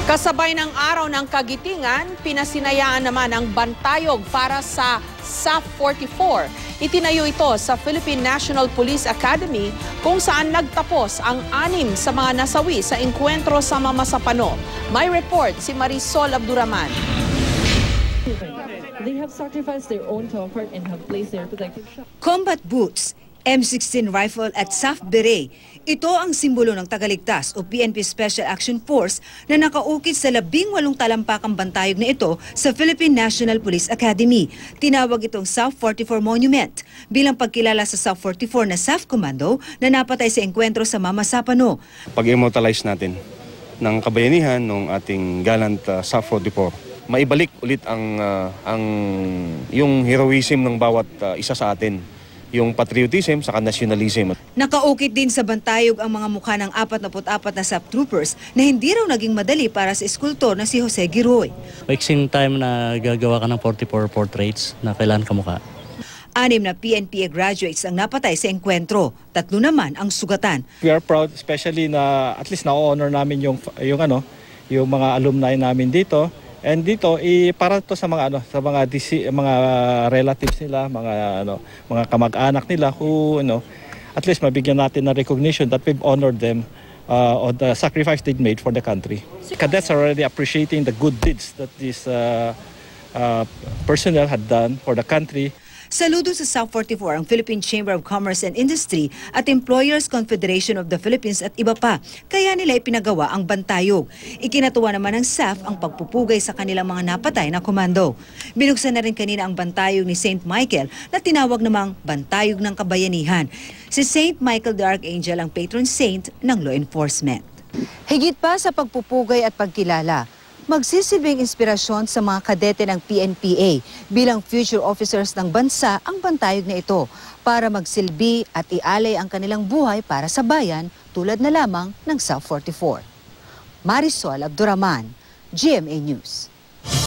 Kasabay ng araw ng kagitingan, pinasinayaan naman ang bantayog para sa SAF 44. Itinayo ito sa Philippine National Police Academy kung saan nagtapos ang 6 sa mga nasawi sa engkwentro sa Mamasapano. May report si Marisol Abduraman. They have sacrificed their own comfort and have placed their protective shock. Combat boots, M16 rifle at SAF beret. Ito ang simbolo ng tagaligtas o PNP Special Action Force na nakaukit sa 18 talampakang bantayog na ito sa Philippine National Police Academy. Tinawag itong SAF 44 Monument bilang pagkilala sa SAF 44 na SAF Commando na napatay sa engkwentro sa Mamasapano. Pag-immortalize natin ng kabayanihan ng ating gallant SAF 44, maibalik ulit yung heroism ng bawat isa sa atin. Yung patriotism sa nationalism. Nakaukit din sa bantayog ang mga mukha ng 44 na SAF troopers na hindi raw naging madali para sa eskultor na si Jose Giroy. Maiksing time na gagawa ka ng 44 portraits na kailangan kamukha. 6 na PNPA graduates ang napatay sa engkwentro. 3 naman ang sugatan. We are proud, especially na at least na-honor namin yung mga alumni namin dito. And dito para to sa mga mga relatives nila, mga kamag-anak nila who at least mabigyan natin ng recognition that we've honored them on the sacrifice they made for the country. Cadets are already appreciating the good deeds that these personnel had done for the country. Saludo sa SAF 44 ang Philippine Chamber of Commerce and Industry at Employers Confederation of the Philippines at iba pa. Kaya nila ipinagawa ang bantayog. Ikinatuwa naman ng SAF ang pagpupugay sa kanilang mga napatay na komando. Binuksan na rin kanina ang bantayog ni St. Michael na tinawag namang Bantayog ng Kabayanihan. Si St. Michael the Archangel ang patron saint ng law enforcement. Higit pa sa pagpupugay at pagkilala, magsisilbing inspirasyon sa mga kadete ng PNPA bilang future officers ng bansa ang bantayog na ito para magsilbi at ialay ang kanilang buhay para sa bayan tulad na lamang ng SAF 44. Marisol Abduraman, GMA News.